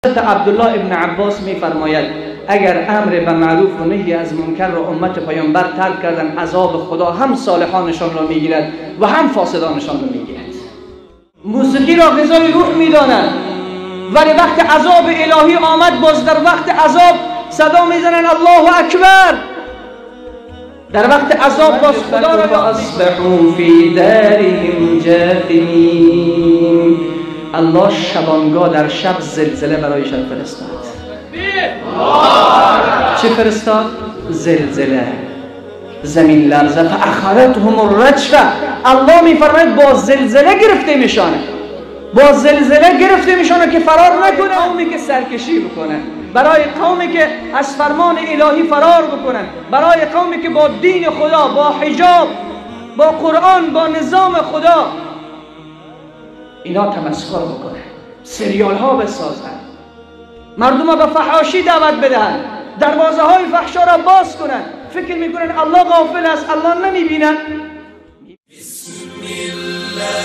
عبدالله ابن عباس میفرماید اگر امر به معروف و نهی از منکر را امت پیامبر ترک کردن، عذاب خدا هم صالحانشان را میگیرد و هم فاسدانشان را میگیرد. موسیقی را غذای روح میدانند، ولی وقت عذاب الهی آمد باز در وقت عذاب صدا میزنن الله اکبر. در وقت عذاب باز خدا را فاصبحوا فی دارهم جاثمین. الله شبانگاه در شب زلزله برایشان فرستاد. چه فرستاد؟ زلزله، زمین لرزه. فاخذتهم الرجفه. الله میفرماید با زلزله گرفته میشانه، با زلزله گرفته میشانه که فرار نکنه. قومی که سرکشی بکنه، برای قومی که از فرمان الهی فرار بکنن، برای قومی که با دین خدا، با حجاب، با قرآن، با نظام خدا اینا تمسخر بکنن، سریال ها بسازن، مردم به فحاشی دعوت بدهن، دروازه های فحشا را باز کنن. فکر میکنن الله غافل است، الله نمیبینن. بسم الله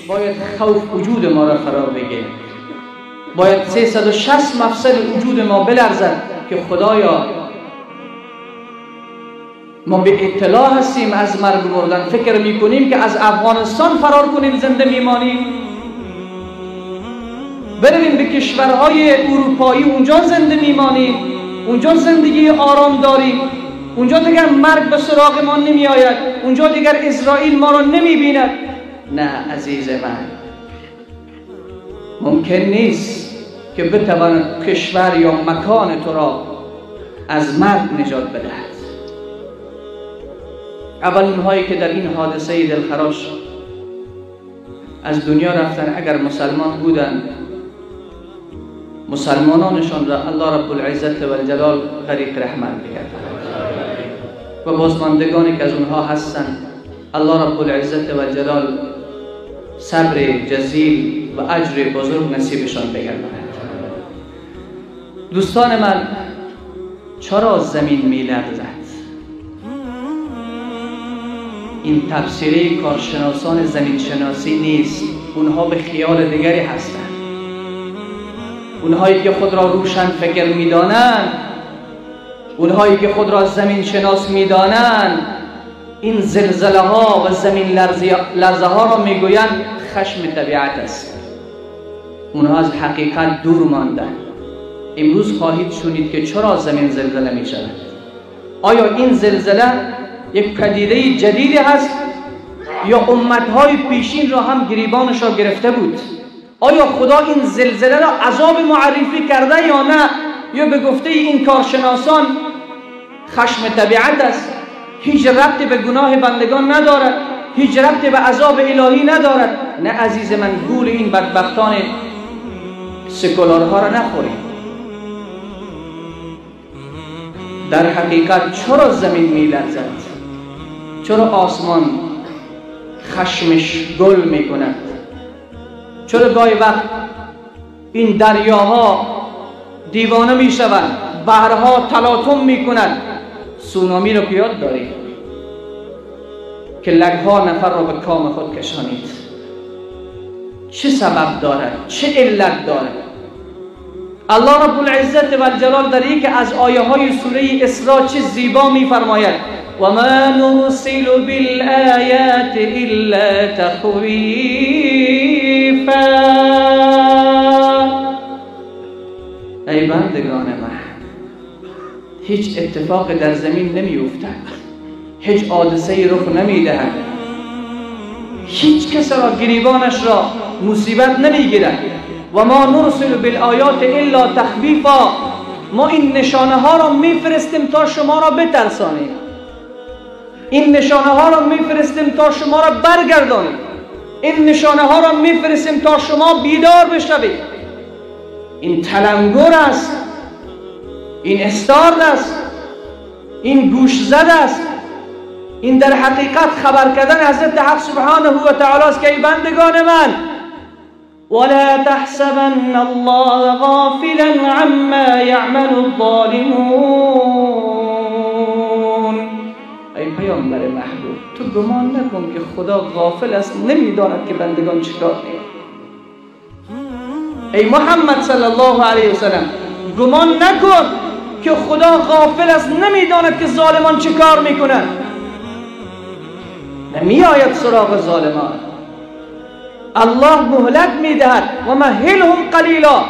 باید خوف وجود ما را فرا بگیره. باید 360 مفصل وجود ما بلرزد که خدایا ما به اطلاع هستیم از مرگ مردن. فکر میکنیم که از افغانستان فرار کنیم زنده میمانیم، برویم به کشورهای اروپایی اونجا زنده میمانیم، اونجا زندگی آرام داریم، اونجا دیگر مرگ به سراغ ما نمی آید، اونجا دیگر اسرائیل ما را نمی بیند. نه عزیز من، ممکن نیست که بتواند کشور یا مکان تو را از مرگ نجات بدهد. اول اونهایی که در این حادثه دلخراش از دنیا رفتن اگر مسلمان بودند، مسلمانانشان را الله رب العزت و الجلال غریق رحمت کرد و بازماندگانی که از اونها هستند الله رب العزت و الجلال صبر جزیل و اجر بزرگ نصیبشان بگرداند. دوستان من، چرا زمین میلرزد؟ این تفسیری کارشناسان زمین شناسی نیست، اونها به خیال دیگری هستند. اونهایی که خود را روشن فکر میدانند، اونهایی که خود را زمین شناس میدانند، این زلزله ها و زمین لرزه ها را میگویند خشم طبیعت است. اونها از حقیقت دور ماندند. امروز خواهید شنید که چرا زمین زلزله می شود. آیا این زلزله یک پدیده جدیدی هست یا امتهای پیشین را هم گریبانش را گرفته بود؟ آیا خدا این زلزله را عذاب معرفی کرده یا نه؟ یا به گفته این کارشناسان خشم طبیعت است، هیچ ربطی به گناه بندگان ندارد، هیچ ربطی به عذاب الهی ندارد؟ نه عزیز من، گول این بدبختان سکولارها را نخورید. در حقیقت چرا زمین میلرزد؟ چرا آسمان خشمش گل میکند؟ چرا گاهی وقت این دریاها دیوانه میشوند، بحرها تلاطم میکنند؟ سونامی رو یاد دارید که لگها نفر را به کام خود کشانید. چه سبب دارد؟ چه علت دارد؟ الله رب العزت و الجلال در یکی از آیه های سوره اسراء چه زیبا میفرماید: و ما نرسل بالآیات الا تخویفا. ای بندگان من، هیچ اتفاق در زمین نمی افتد، هیچ حادثه رخ نمی دهد، هیچ کس را گریبانش را مصیبت نمی گیرد. و ما نرسل بالآیات الا تخویفا. ما این نشانه ها را میفرستیم تا شما را بترسانیم، این نشانه ها را میفرستیم تا شما را برگردانیم، این نشانه ها را میفرستیم تا شما بیدار بشوید. این تلنگر است، این استارد است، این گوش زد است. این در حقیقت خبر کردن حضرت حق سبحانه و تعالی است که ای بندگان من، ولا تحسبن الله غافلا عما يعمل الظالمون. ای پیامبر محبوب، تو گمان نکن که خدا غافل است، نمیداند که بندگان چیکار میکنند. ای محمد صلی الله علیه وسلم گمان نکن که خدا غافل است، نمیداند که ظالمان چیکار میکنند. نمیآید سراغ ظالمان. الله مهلت میدهد و مهلهم قلیلا.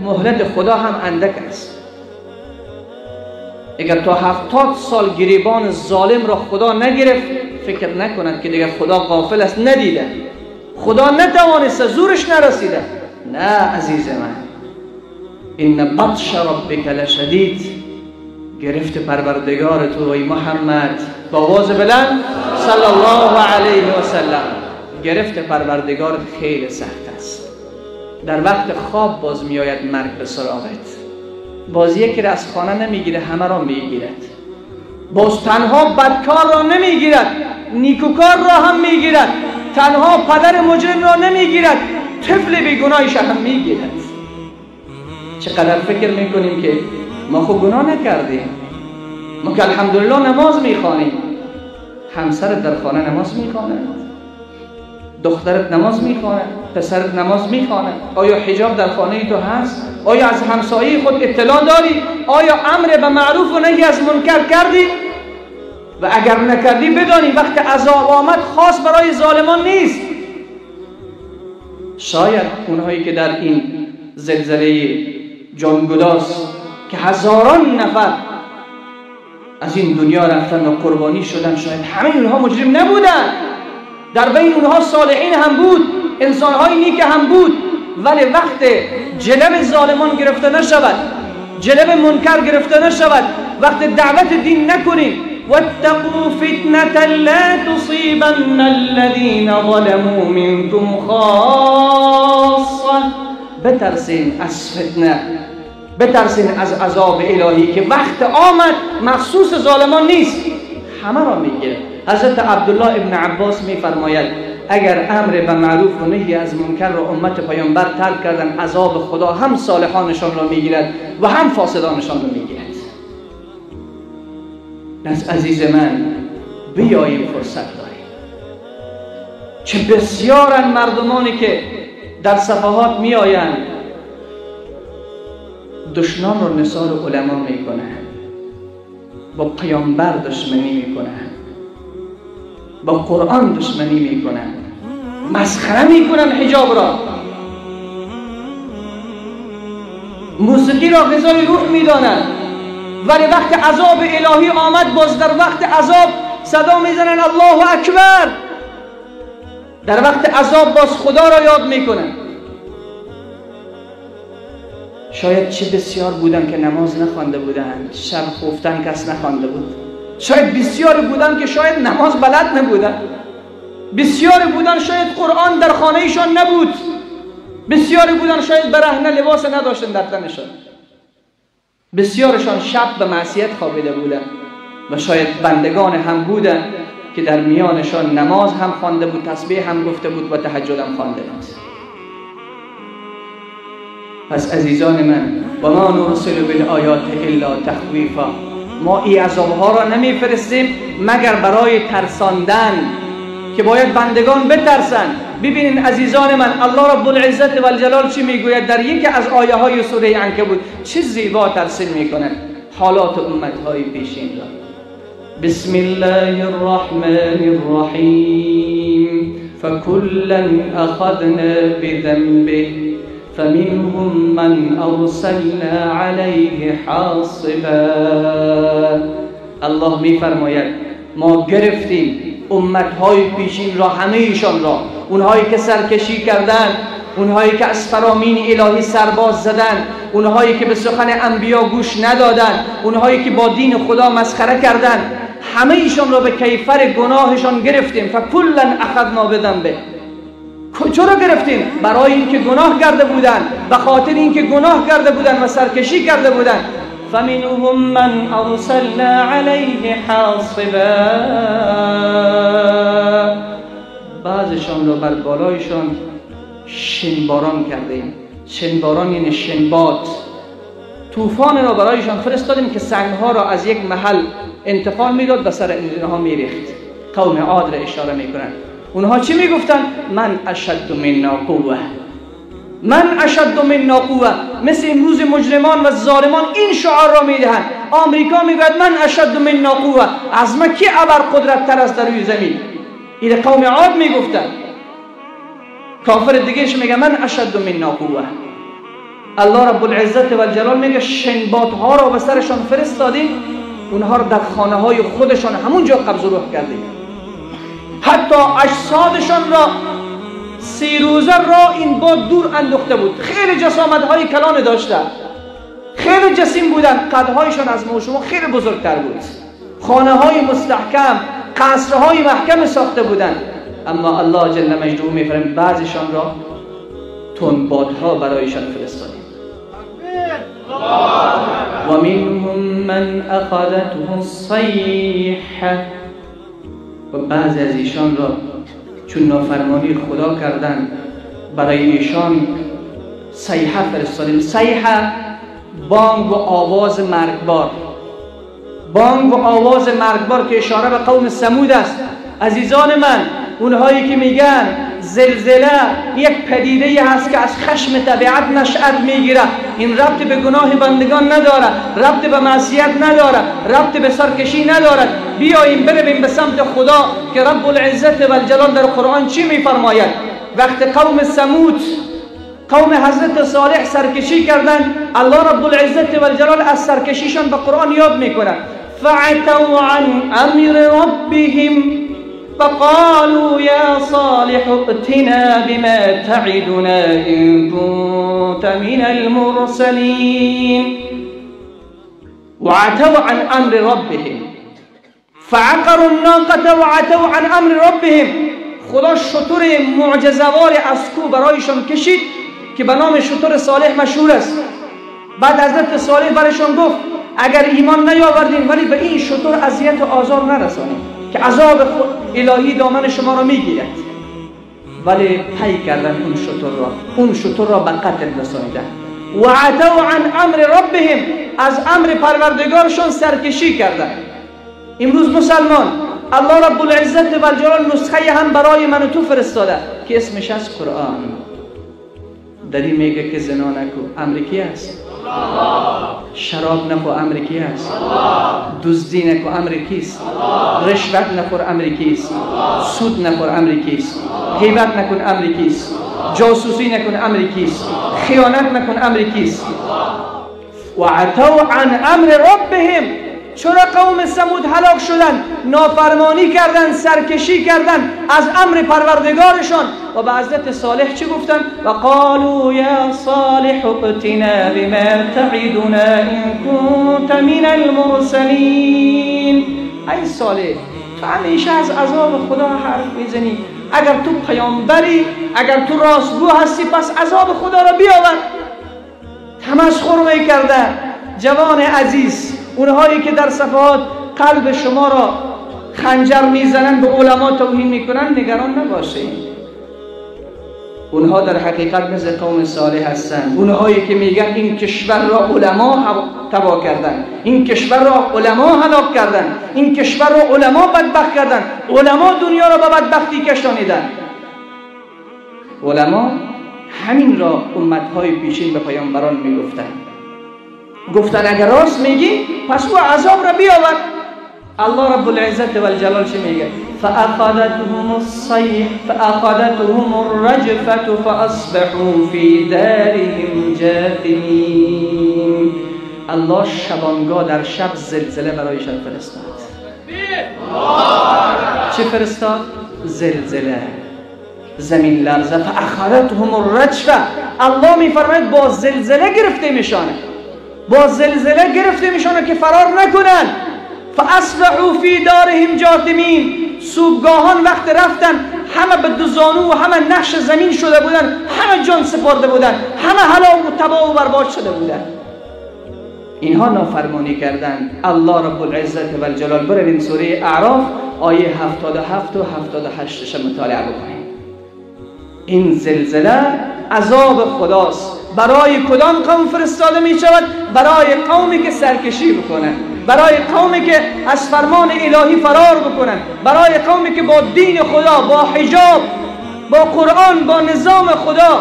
مهلت خدا هم اندک است. اگر تا 70 سال گریبان ظالم را خدا نگرفت، فکر نکنند که دیگر خدا غافل است، ندیده، خدا نتوانسته، زورش نرسیده. نه عزیز من، این بطش ربک لشدید. گرفت پروردگار تو ای محمد با آواز بلند صلی الله علیه و سلم، گرفت پروردگارت خیلی سخت است. در وقت خواب باز میآید مرگ به سراغت. باز یکی را از خانه نمیگیره، همه را میگیرد. باز تنها بدکار را نمیگیرد، نیکوکار را هم میگیرد. تنها پدر مجرم را نمیگیرد، طفل بیگناهش هم میگیرد. چقدر فکر میکنیم که ما خود گناه نکردیم، ما که الحمدلله نماز میخوانیم. همسرت در خانه نماز میخواند، دخترت نماز میخواند، پسرت نماز میخواند. آیا حجاب در خانه تو هست؟ آیا از همسایه خود اطلاع داری؟ آیا امر به معروف و نهی از منکر کردی؟ و اگر نکردی بدانی وقت عذاب آمد خاص برای ظالمان نیست. شاید اونهایی که در این زلزله جانگداز که هزاران نفر از این دنیا رفتن و قربانی شدن، شاید همه اونها مجرم نبودن. در بین اونها صالحین هم بود، انسانهای نیک هم بود. ولی وقت جلب ظالمان گرفته نشود، جلب منکر گرفته نشود، وقت دعوت دین نکنیم. واتقوا فتنة لا تصيبن الذين ظلموا منكم خاصة. بترسین از فتنه، بترسین از عذاب الهی که وقت آمد مخصوص ظالمان نیست، همه را میگیره. حضرت عبدالله ابن عباس میفرماید اگر امر به معروف و نهی از منکر را امت پیامبر ترک کردن، عذاب خدا هم صالحانشان را میگیرد و هم فاسدانشان را میگیرد. از عزیز من بیاییم فرصت داریم. چه بسیارن مردمانی که در صفحات می آیند دشنام را نثار علما می کنند، با پیامبر دشمنی می کنند، با قرآن دشمنی می کنند، مسخره می کنند حجاب را، موسیقی را غذای روح می دانند. ولی وقت عذاب الهی آمد، باز در وقت عذاب صدا میزنن الله اکبر. در وقت عذاب باز خدا را یاد میکنن. شاید چه بسیار بودن که نماز نخوانده بودند، شب خفتن کس نخوانده بود. شاید بسیار بودن که شاید نماز بلد نبودن. بسیار بودن شاید قرآن در خانه ایشان نبود. بسیار بودن شاید برهنه لباس نداشتن در تنشان. بسیارشان شب به معصیت خوابیده بودند و شاید بندگان هم بودند که در میانشان نماز هم خوانده بود، تسبیح هم گفته بود و تهجد هم خوانده بود. پس عزیزان من، و ما نرسل بالآیات الا تخویفا، ما این عذابها را نمیفرستیم مگر برای ترساندن، که باید بندگان بترسند. ببینین عزیزان من، الله رب العزت و الجلال چی میگوید در یکی از آیه های سوره عنکبوت؟ چه زیبا ترسیم میکنه حالات امت های پیشین را. بسم الله الرحمن الرحیم فکلا اخذنا بذنبه فمنهم من ارسلنا علیه حاصبا. الله میفرماید ما گرفتیم امتهای پیشین را، همه ایشان را، اونهایی که سرکشی کردند، اونهایی که از فرامین الهی سرباز زدند، اونهایی که به سخن انبیا گوش ندادند، اونهایی که با دین خدا مسخره کردند، همه ایشان را به کیفر گناهشان گرفتیم. فکلا اخذنا بذنبه. چرا گرفتیم؟ برای اینکه گناه کرده بودند، به خاطر اینکه گناه کرده بودند و سرکشی کرده بودند. فمنهم من ارسلنا علیه حاصبا. بعضشان را بر بالایشان شنباران کردیم. شنباران یعنی شنباد، طوفان را برایشان فرستادیم که سنگها را از یک محل انتقال میداد و سر اینها میریخت. قوم عاد را اشاره میکنن. اونها چی میگفتن؟ من اشد منا قوه، من اشد منا قوه. مثل امروز مجرمان و ظالمان این شعار را میدهند. آمریکا میگوید من اشد منا قوه، از ما کی ابر قدرت تر است در روی زمین؟ این قوم عاد میگفتن. کافر دیگهش میگه من اشد منا قوه. الله رب العزت و الجلال میگه شنبات ها را به سرشان فرستادیم، اونها را در خانه های خودشان همونجا قبض و روح کردیم. حتی اجسادشان را 3 روزه را این باد دور انداخته بود. خیلی جسامت های کلان داشتن، خیلی جسیم بودن، قدهایشان از ما و شما خیلی بزرگتر بود، خانه های مستحکم، قصرهای محکم ساخته بودند. اما الله جل مجدوه میفرماید بعضیشان را تندبادها برایشان فرستادیم. و منهم من اخذته الصیحه، و بعضی از ایشان را چون نافرمانی خدا کردند برای ایشان صیحه فرستادیم. صیحه بانگ و آواز مرگبار، بانگ و آواز مرگبار که اشاره به قوم ثمود است. عزیزان من، اونهایی که میگن زلزله یک پدیده هست که از خشم طبیعت نشأت میگیره، این ربط به گناه بندگان نداره، ربط به معصیت نداره، ربط به سرکشی نداره. بیاییم برویم به سمت خدا که رب العزت و الجلال در قرآن چی میفرماید؟ وقت قوم ثمود، قوم حضرت صالح سرکشی کردند، الله رب العزت و الجلال از سرکشیشان به قرآن یاد میکنه. فعتوا عن امر ربهم فقالوا يا صالح ائتنا بما تعدنا إن كنت من المرسلين. وعتوا عن امر ربهم فعقروا الناقة وعتوا عن امر ربهم. خدا شتر معجزه‌وار از کو برایشان کشید که به نام شتر صالح مشهور است. بعد حضرت صالح برایشان گفت اگر ایمان نیاوردین ولی به این شتر اذیت و آزار نرسانید که عذاب الهی دامن شما را میگیرد. ولی پی کردن اون شتر را به قتل رسانیدن. و عتوا عن امر ربهم، از امر پروردگارشان سرکشی کردن. امروز مسلمان الله رب العزت و الجلال نسخه هم برای من و تو فرستاده که اسمش از قرآن. داری میگه که زنا نکو، امریکی است. شراب نخور، امریکی است. دزدی نکو، امریکی است. رشوت نخور، امریکی است. سود نخور، امریکی است. غیبت نکن، امریکی است. جاسوسی نکن، امریکی است. خیانت نکن، امریکی است. و عتوا عن امر ربهم. چرا قوم ثمود هلاک شدند؟ نافرمانی کردند، سرکشی کردند از امر پروردگارشان. و به حضرت صالح چی گفتن؟ و قالوا یا صالح ائتنا بما تعدنا ان كنت من المرسلین. ای صالح، تو همیشه از عذاب خدا حرف میزنی. اگر تو پیامبری، اگر تو راستگو هستی، پس عذاب خدا را بیاور. تمسخر میکردن. جوان عزیز، اونهایی که در صفحات قلب شما را خنجر میزنن، به علما توهین میکنن، نگران نباشید. اونها در حقیقت مثل قوم صالح هستند. اونهایی که میگن این کشور را علما تباه کردن، این کشور را علما هلاک کردن، این کشور را علما بدبخت کردن، علما دنیا را به بدبختی کشانیدن. علما همین را امتهای پیشین به پیامبران میگفتن. گفتن اگر راست میگی پس او عذاب را بیاور. الله رب العزت و الجلال چه میگه؟ فاخذتهم الصيحة فاخذتهم الرجفة فاصبحوا في دارهم جاثمين. الله شبانگاه در شب زلزله برایشان فرستاد. چه فرستاد؟ زلزله، زمین لرزه. فاخذتهم الرجفة. الله میفرماید با زلزله گرفته میشانه، با زلزله گرفته میشانه که فرار نکنن. فاصبحوا فی دارهم جاثمین. صبحگاهان وقت رفتن همه به دوزانو و همه نقش زمین شده بودن، همه جان سپرده بودن، همه هلاک و تباه و برباد شده بودن. اینها نافرمانی کردند. الله رب العزت و الجلال، برویم سوره اعراف آیه 77 و 78 مطالعه بکنیم. این زلزله عذاب خداست. برای کدام قوم فرستاده می شود؟ برای قومی که سرکشی بکنه، برای قومی که از فرمان الهی فرار بکنن، برای قومی که با دین خدا، با حجاب، با قرآن، با نظام خدا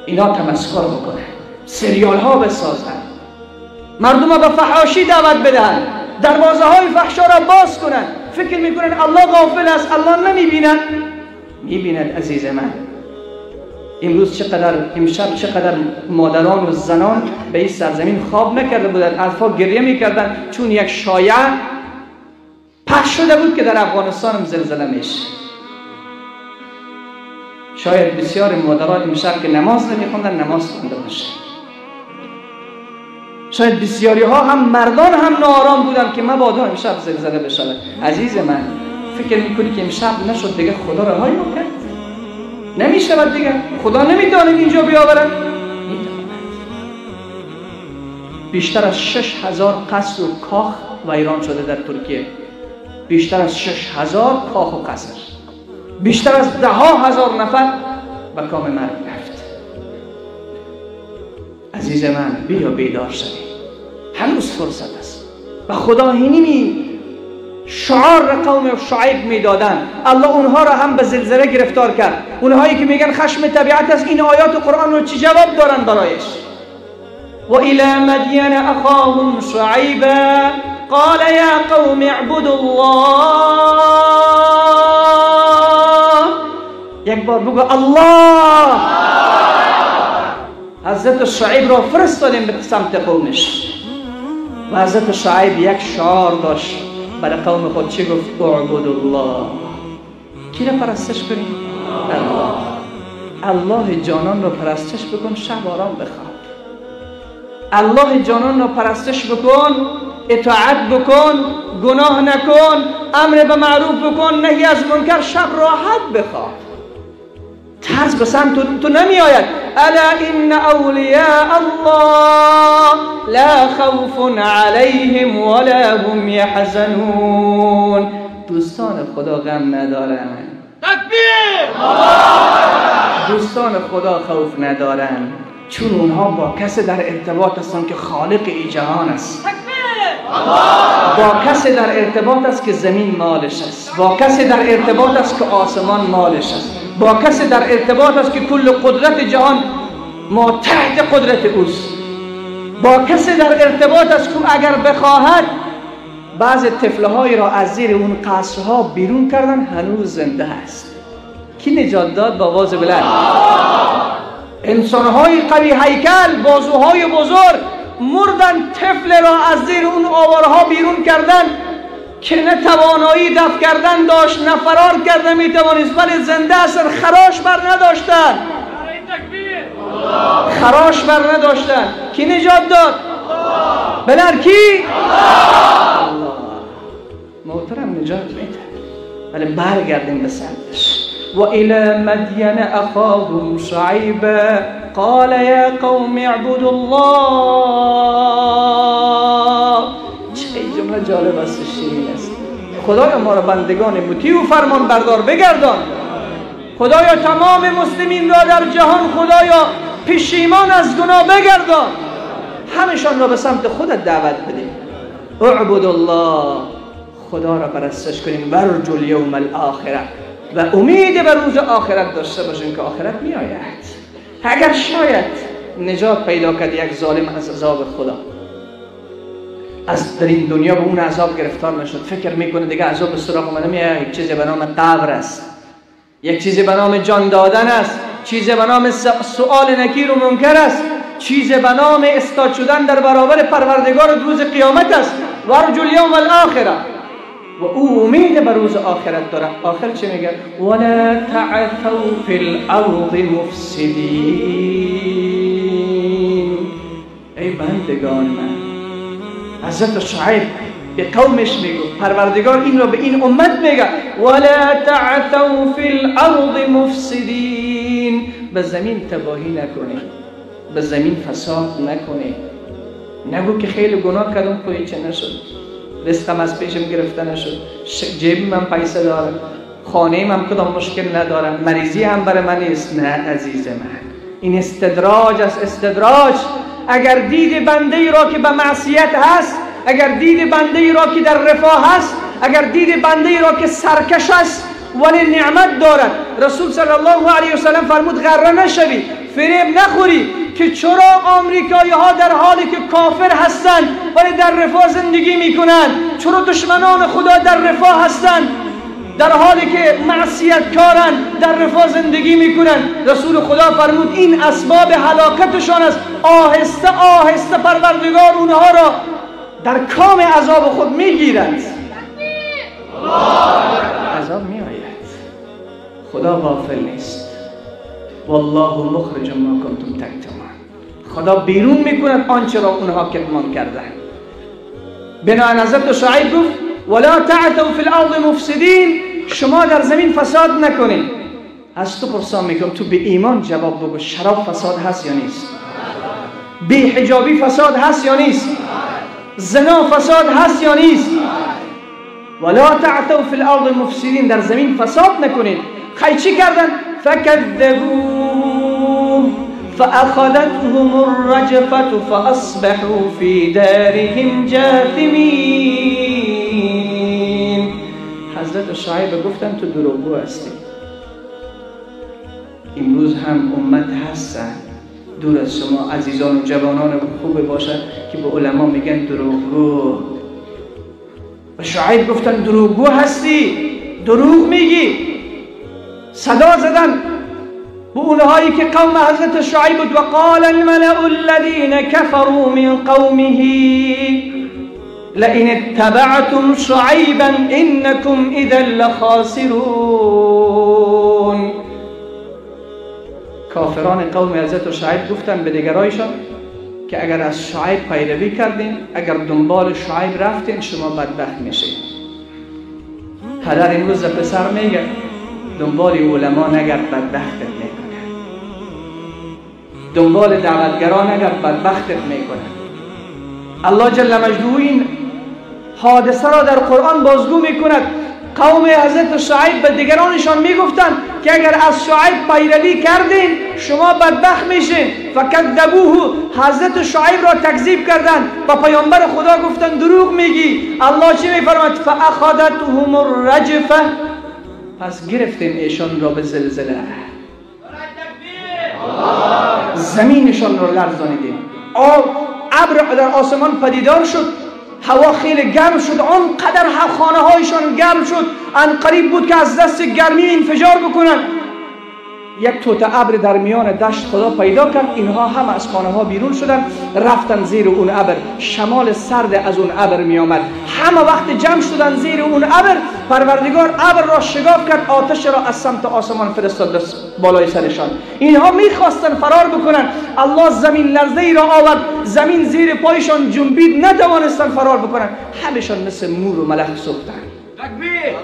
اینا تمسخر بکنن، سریال ها بسازن، مردم ها به فحاشی دعوت بدن، دروازه های فحشا را باز کنن. فکر میکنن الله غافل است، الله نمیبیند. میبیند عزیز من. امشب چقدر مادران و زنان به این سرزمین خواب نکرده بودند، اطفال گریه میکردن چون یک شایعه پخش شده بود که در افغانستان هم زلزله میشه. شاید بسیار مادران امشب که نماز نمیخوندن نماز خونده باشه. شاید بسیاری ها هم مردان هم ناآرام بودن که مبادا امشب زلزله بشود. عزیز من، فکر میکنی که امشب نشد دیگه خدا رهایی کرد؟ نمیشود دیگه. خدا نمیتونه اینجا بیاورد؟ میتواند. بیشتر از 6000 قصر و کاخ ویران شده در ترکیه. بیشتر از 6000 کاخ و قصر. بیشتر از 10,000 نفر به کام مرگ رفت. عزیز من، بیا بیدار شوی. هنوز فرصت است. و خدا اینی شعار قوم شعیب میدادن. الله اونها را هم به زلزله گرفتار کرد. اونهایی که میگن خشم طبیعت است، این آیات قرآن رو چی جواب دارن برایش؟ و الی مدین اخاهم شعیبا قال یا قوم اعبدوا الله. یک بار بگو الله. حضرت شعیب را فرستادیم به سمت قومش و حضرت شعیب یک شعار داشت برای قوم خود. چی گفت؟ اعبدوا الله. کی را پرستش کنی؟ الله. الله جانان را پرستش بکن، شب آرام بخواب. الله جانان را پرستش بکن، اطاعت بکن، گناه نکن، امر به معروف بکن، نهی از منکر، شب راحت بخواب. ترس به سمت تو نمی آید. الا ان اولیاء الله لا خوف علیهم ولا هم یحزنون. دوستان خدا غم ندارند. تکبیر! دوستان خدا خوف ندارند، چون اونها با کسی در ارتباط هستند که خالق این جهان است. با کسی در ارتباط است که زمین مالش است. با کسی در ارتباط است که آسمان مالش است. با کسی در ارتباط است که کل قدرت جهان ما تحت قدرت اوست. با کسی در ارتباط است که اگر بخواهد بعض طفلهایی را از زیر اون قصرها بیرون کردن هنوز زنده است. کی نجات داد؟ با آواز بلند. انسانهای قوی هیکل، بازوهای بزرگ مردن، طفل را از زیر اون آوارها بیرون کردن که نه توانایی دفع کردن داشت، نه فرار کردن میتوانست، ولی زنده است. خراش بر نداشتن. خراش بر نداشتن. کی نجات داد؟ بلر کی؟ الله. محترم نجات میده، ولی برگردیم به سمتش. و الی مدین اخاهم شعیبا قال یا قوم اعبدوا الله. چه جمله جالب است، شیرین است. خدایا ما را بندگان مطیع و فرمان بردار بگردان. خدایا تمام مسلمین را در جهان خدایا پشیمان از گناه بگردان. همشان را به سمت خودت دعوت بدیم. اعبدوا الله. خدا را پرستش کنیم. ورجو الیوم الاخره. و امید به روز آخرت داشته باشین که آخرت می آید. اگر شاید نجات پیدا کرد یک ظالم از عذاب خدا، از در این دنیا به اون عذاب گرفتار نشد، فکر میکنه دیگه عذاب به سراغ من نمیاد. یک چیزی به نام قبر است، یک چیزی به نام جان دادن است، چیزی به نام سؤال نکیر و منکر است، چیزی به نام استاد شدن در برابر پروردگار روز قیامت است. ورجو الیوم الاخره. و او امید به روز آخرت داره. آخر چه میگه؟ ولا تعثوا فی الارض مفسدین. ای بندگان من، حضرت شعیب به قومش میگه، پروردگار این رو به این امت میگه، ولا تعثوا فی الارض مفسدین. به زمین تباهی نکنی، به زمین فساد نکنی. نگو که خیلی گناه کردم خودی چه نشد، رزقم از پیشم گرفته نشد، جیبی من پیسه دارم، خانه من کدام مشکل ندارم، مریضی هم برای من نیست. نه عزیز من، این استدراج است. استدراج. اگر دید بنده ای را که به معصیت هست اگر دید بنده ای را که در رفاه است، اگر دید بنده ای را که سرکش است ولی نعمت دارد، رسول صلی الله علیه و سلم فرمود غره نشوی، فریب نخوری که چرا آمریکایی ها در حالی که کافر هستند ولی در رفاه زندگی میکنند، چرا دشمنان خدا در رفاه هستند در حالی که معصیت کارن در رفاه زندگی میکنن. رسول خدا فرمود این اسباب هلاکتشان است. آهسته آهسته پروردگار اونها را در کام عذاب خود میگیرد. عذاب میآید، خدا غافل نیست. والله مخرج ما کنتم تکتمون. خدا بیرون میکند آنچه را اونها کتمان کردند. بنابراین حضرت شعیب گفت ولا تعثوا فی الارض مفسدین، شما در زمین فساد نکنید. از تو پرسان میکنم، تو به ایمان جواب بگو، شراب فساد هست یا نیست؟ بی حجابی فساد هست یا نیست؟ زنا فساد هست یا نیست؟ ولا تعثوا فی الارض مفسدین، در زمین فساد نکنید. خیلی چی کردن؟ فکذبوه فأخذتهم الرجفة فأصبحوا في دارهم جاثمين. حضرت شعیب گفتن تو دروغگو هستی. امروز هم امت هستن دور از شما عزیزان و جوانان خوب باشد که به علما میگن دروغگو. و شعیب گفتن دروغگو هستی، دروغ میگی. صدا زدن به اونهایی که قوم حضرت شعیب بود. و قال الملأ الذين كفروا من قومه لئن اتبعتم شعيبا انكم اذا لخاسرون. کافران قوم حضرت شعیب گفتن به دیگرایشان که اگر از شعیب پیروی کردین، اگر دنبال شعیب رفتین، شما بدبخت میشید. پدر امروز پسر میگه دنبال علما نگرد، بدبختت میکنه. دنبال دعوتگران نگرد، بدبختت میکنه. الله جل مجدوه این حادثه را در قرآن بازگو میکند. قوم حضرت شعیب به دیگرانشان میگفتند که اگر از شعیب پیروی کردین شما بدبخت میشین. فکذبوه، حضرت شعیب را تکذیب کردند و پیامبر خدا گفتند دروغ میگی. الله چی میفرماید؟ فاخذتهم الرجفه، پس گرفتیم ایشان را به زلزله، زمینشان را لرزانیدیم. ابر در آسمان پدیدار شد، هوا خیلی گرم شد، آنقدر خانه هایشان گرم شد ان قریب بود که از دست گرمی انفجار بکنن. یک توته ابر در میان دشت خدا پیدا کرد، اینها هم از خانه ها بیرون شدن، رفتن زیر اون ابر. شمال سرد از اون ابر می آمد. همه وقت جمع شدن زیر اون ابر، پروردگار ابر را شگاف کرد، آتش را از سمت آسمان فرستاد بالای سرشان. اینها میخواستن فرار بکنن، الله زمین لرزه ای را آورد، زمین زیر پایشان جنبید، نتوانستن فرار بکنن، همشان مثل مور و ملخ سوختن. تکبیر!